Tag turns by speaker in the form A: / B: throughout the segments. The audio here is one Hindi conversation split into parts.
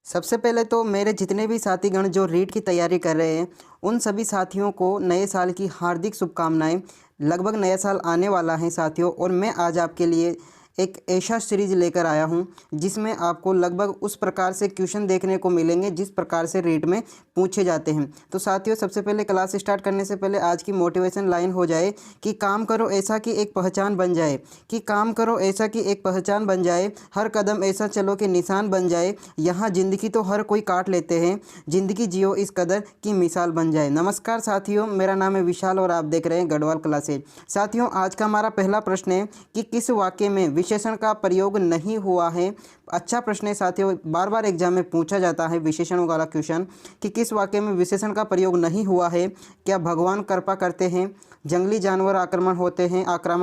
A: सबसे पहले तो मेरे जितने भी साथीगण जो रीट की तैयारी कर रहे हैं उन सभी साथियों को नए साल की हार्दिक शुभकामनाएं। लगभग नया साल आने वाला है साथियों, और मैं आज आपके लिए एक ऐसा सीरीज लेकर आया हूं जिसमें आपको लगभग उस प्रकार से क्वेश्चन देखने को मिलेंगे जिस प्रकार से रीट में पूछे जाते हैं। तो साथियों, सबसे पहले क्लास स्टार्ट करने से पहले आज की मोटिवेशन लाइन हो जाए कि काम करो ऐसा कि एक पहचान बन जाए, कि काम करो ऐसा कि एक पहचान बन जाए, हर कदम ऐसा चलो कि निशान बन जाए। यहाँ ज़िंदगी तो हर कोई काट लेते हैं, ज़िंदगी जियो इस कदर की मिसाल बन जाए। नमस्कार साथियों, मेरा नाम है विशाल और आप देख रहे हैं गढ़वाल क्लासेज। साथियों, आज का हमारा पहला प्रश्न है कि किस वाक्य में विशेषण का प्रयोग नहीं हुआ है। अच्छा प्रश्न है साथियों, बार बार एग्जाम में पूछा जाता है विशेषण वाला क्वेश्चन कि किस वाक्य में विशेषण का प्रयोग नहीं हुआ है। क्या भगवान कृपा करते हैं, जंगली जानवर आक्रामक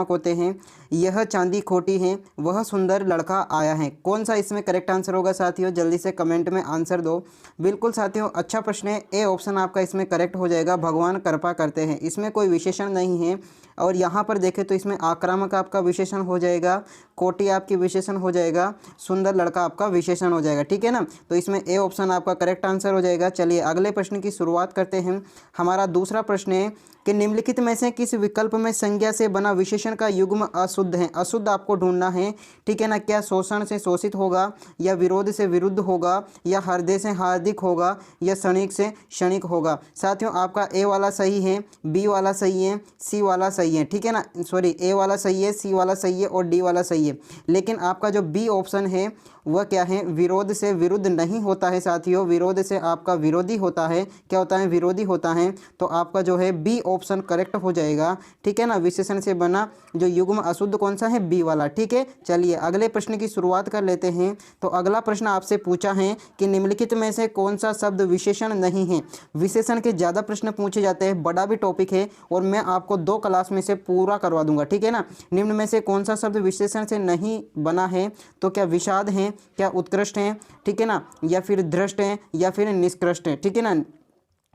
A: होते हैं, यह चांदी खोटी है, वह सुंदर लड़का आया है। कौन सा इसमें करेक्ट आंसर होगा साथियों, जल्दी से कमेंट में आंसर दो। बिल्कुल साथियों, अच्छा प्रश्न है, ए ऑप्शन आपका इसमें करेक्ट हो जाएगा। भगवान कृपा करते हैं, इसमें कोई विशेषण नहीं है। और यहाँ पर देखें तो इसमें आक्रामक आपका विशेषण हो जाएगा, कोटी आपकी विशेषण हो जाएगा, सुंदर लड़का आपका विशेषण हो जाएगा। ठीक है ना, तो इसमें ए ऑप्शन आपका करेक्ट आंसर हो जाएगा। चलिए अगले प्रश्न की शुरुआत करते हैं। हमारा दूसरा प्रश्न है कि निम्नलिखित में से किस विकल्प में संज्ञा से बना विशेषण का युग्म अशुद्ध है। अशुद्ध आपको ढूंढना है। ठीक है ना, क्या शोषण से शोषित होगा, या विरोध से विरुद्ध होगा, या हृदय से हार्दिक होगा, या क्षणिक से क्षणिक होगा। साथियों, आपका ए वाला सही है, बी वाला सही है, सी वाला सही है। ठीक है ना, सॉरी, ए वाला सही है, सी वाला सही है और डी वाला सही है। लेकिन आपका जो बी ऑप्शन है वह क्या है, विरोध से विरुद्ध नहीं होता है साथियों, विरोध से आपका विरोधी होता है। क्या होता है, विरोधी होता है। तो आपका जो है बी ऑप्शन करेक्ट हो जाएगा। ठीक है ना, विशेषण से बना जो युग्म अशुद्ध कौन सा है, बी वाला। ठीक है, चलिए अगले प्रश्न की शुरुआत कर लेते हैं। तो अगला प्रश्न आपसे पूछा है कि निम्नलिखित में से कौन सा शब्द विशेषण नहीं है। विशेषण के ज़्यादा प्रश्न पूछे जाते हैं, बड़ा भी टॉपिक है और मैं आपको 2 क्लास में से पूरा करवा दूंगा। ठीक है ना, निम्न में से कौन सा शब्द विशेषण से नहीं बना है। तो क्या विषाद है, क्या उत्कृष्ट है, ठीक है ना, या फिर धृष्ट है, या फिर निष्कृष्ट है। ठीक है ना,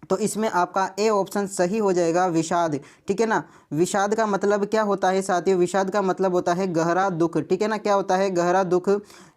A: तो इसमें आपका ए ऑप्शन सही हो जाएगा, विषाद। ठीक है ना, विषाद का मतलब क्या होता है साथियों, विषाद का मतलब होता है गहरा दुख। ठीक है ना, क्या होता है, गहरा दुख,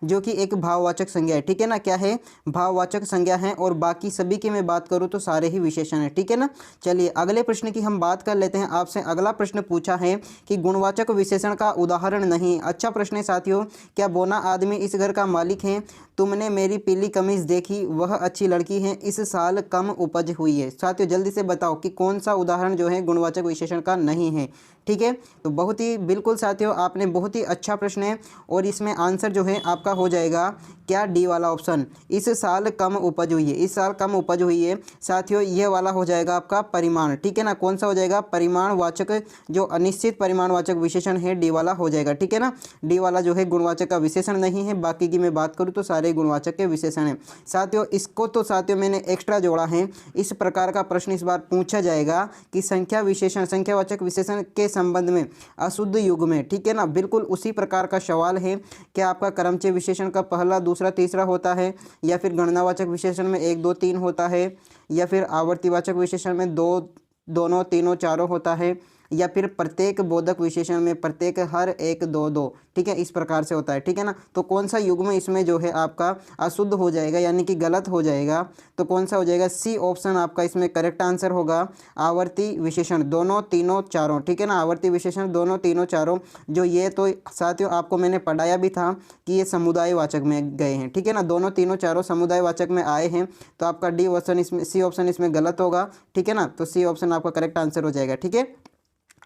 A: जो कि एक भाववाचक संज्ञा है। ठीक है ना, क्या है, भाववाचक संज्ञा है। और बाकी सभी की मैं बात करूँ तो सारे ही विशेषण है। ठीक है ना, चलिए अगले प्रश्न की हम बात कर लेते हैं। आपसे अगला प्रश्न पूछा है कि गुणवाचक विशेषण का उदाहरण नहीं। अच्छा प्रश्न है साथियों, क्या बोना आदमी इस घर का मालिक है, तुमने मेरी पीली कमीज देखी, वह अच्छी लड़की है, इस साल कम उपज हुई है। साथियों जल्दी से बताओ कि कौन सा उदाहरण जो है गुणवाचक विशेषण का नहीं है। ठीक है, तो बहुत ही बिल्कुल साथियों, आपने बहुत ही अच्छा प्रश्न है और इसमें आंसर जो है आपका हो जाएगा क्या, डी वाला ऑप्शन, इस साल कम उपज हुई है। इस साल कम उपज हुई है साथियों, ये वाला हो जाएगा आपका परिमाण। ठीक है ना, कौन सा हो जाएगा, परिमाणवाचक, जो अनिश्चित परिमाणवाचक विशेषण है, डी वाला हो जाएगा। ठीक है ना, डी वाला जो है गुणवाचक का विशेषण नहीं है। बाकी की मैं बात करूँ तो सारे गुणवाचक के विशेषण हैं साथियों। इसको तो साथियों मैंने एक्स्ट्रा जोड़ा है। इस प्रकार का प्रश्न इस बार पूछा जाएगा कि संख्या विशेषण, संख्यावाचक विशेषण के संबंध में अशुद्ध युग में। ठीक है ना, बिल्कुल उसी प्रकार का सवाल है। क्या आपका क्रमचय विशेषण का पहला, दूसरा, तीसरा होता है, या फिर गणनावाचक विशेषण में 1 2 3 होता है, या फिर आवर्तीवाचक विशेषण में 2 दोनों, तीनों, चारों होता है, या फिर प्रत्येक बोधक विशेषण में प्रत्येक, हर, 1 2 2। ठीक है, इस प्रकार से होता है। ठीक है ना, तो कौन सा युग्म इसमें जो है आपका अशुद्ध हो जाएगा, यानी कि गलत हो जाएगा, तो कौन सा हो जाएगा, सी ऑप्शन आपका इसमें करेक्ट आंसर होगा। आवर्ती विशेषण दोनों, तीनों, चारों। ठीक है ना, आवर्ती विशेषण दोनों, तीनों, चारों, जो ये तो साथियों आपको मैंने पढ़ाया भी था कि ये समुदायवाचक में गए हैं। ठीक है ना, दोनों, तीनों, चारों समुदायवाचक में आए हैं। तो आपका डी ऑप्शन इसमें, सी ऑप्शन इसमें गलत होगा। ठीक है ना, तो सी ऑप्शन आपका करेक्ट आंसर हो जाएगा। ठीक है,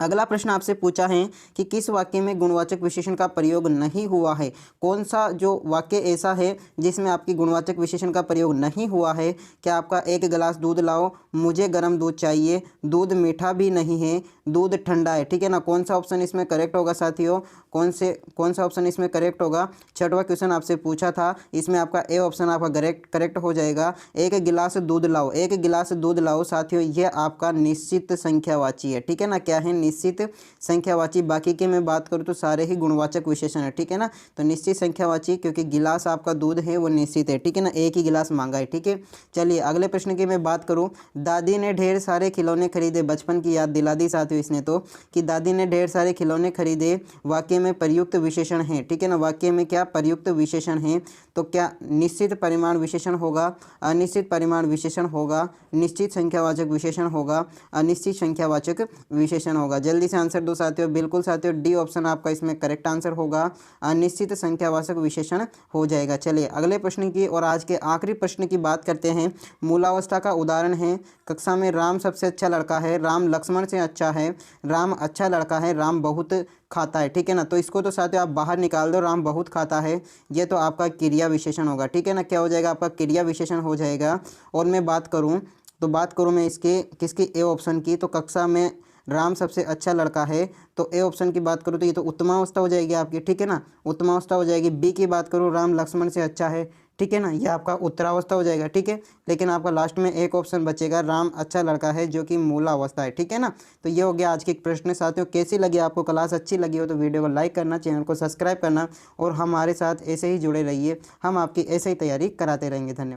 A: अगला प्रश्न आपसे पूछा है कि किस वाक्य में गुणवाचक विशेषण का प्रयोग नहीं हुआ है। कौन सा जो वाक्य ऐसा है जिसमें आपकी गुणवाचक विशेषण का प्रयोग नहीं हुआ है। क्या आपका 1 गिलास दूध लाओ, मुझे गर्म दूध चाहिए, दूध मीठा भी नहीं है, दूध ठंडा है। ठीक है ना, कौन सा ऑप्शन इसमें करेक्ट होगा साथियों, कौन सा ऑप्शन इसमें करेक्ट होगा। छठवां क्वेश्चन आपसे पूछा था, इसमें आपका ए ऑप्शन आपका करेक्ट हो जाएगा। 1 गिलास दूध लाओ, 1 गिलास दूध लाओ साथियों, यह आपका निश्चित संख्यावाची है। ठीक है ना, क्या है, निश्चित संख्यावाची, बाकी के मैं बात करूँ तो सारे ही गुणवाचक विशेषण है, ठीक है ना। तो निश्चित संख्यावाची क्योंकि गिलास आपका दूध है वो निश्चित है, ठीक है ना, एक ही गिलास मांगा है, ठीक है। चलिए अगले प्रश्न की मैं बात करूँ, दादी ने ढेर सारे खिलौने खरीदे, बचपन की याद दिला दी साथियों इसने तो, कि दादी ने ढेर सारे खिलौने खरीदे वाक्य में प्रयुक्त विशेषण है, ठीक है ना, वाक्य में क्या प्रयुक्त विशेषण है, तो क्या निश्चित परिमाण विशेषण होगा, अनिश्चित परिमाण विशेषण होगा, निश्चित संख्यावाचक विशेषण होगा, अनिश्चित संख्यावाचक विशेषण होगा। जल्दी से आंसर दो साथियों। बिल्कुल साथियों, डी ऑप्शन आपका इसमें करेक्ट आंसर होगा, अनिश्चित संख्यावाचक विशेषण हो जाएगा। चलिए अगले प्रश्न की और आज के आखिरी प्रश्न की बात करते हैं। मूलावस्था का उदाहरण है, कक्षा में राम सबसे अच्छा लड़का है, राम लक्ष्मण से अच्छा है, राम अच्छा लड़का है, राम बहुत खाता है, ठीक है ना। तो इसको तो साथियों आप बाहर निकाल दो, राम बहुत खाता है, ये तो आपका क्रिया विशेषण होगा, ठीक है ना। क्या हो जाएगा आपका क्रिया विशेषण हो जाएगा। और मैं बात करूं मैं इसके किसकी, ए ऑप्शन की, तो कक्षा में राम सबसे अच्छा लड़का है, तो ए ऑप्शन की बात करूँ तो ये तो उत्तमावस्था हो जाएगी आपकी, ठीक है ना, उत्तमावस्था हो जाएगी। बी की बात करूँ, राम लक्ष्मण से अच्छा है, ठीक है ना, यह आपका उत्तरावस्था हो जाएगा, ठीक है। लेकिन आपका लास्ट में एक ऑप्शन बचेगा, राम अच्छा लड़का है, जो कि मूलावस्था है, ठीक है ना। तो ये हो गया आज के प्रश्न साथियों। कैसी लगी आपको क्लास, अच्छी लगी हो तो वीडियो को लाइक करना, चैनल को सब्सक्राइब करना और हमारे साथ ऐसे ही जुड़े रहिए, हम आपकी ऐसे ही तैयारी कराते रहेंगे। धन्यवाद।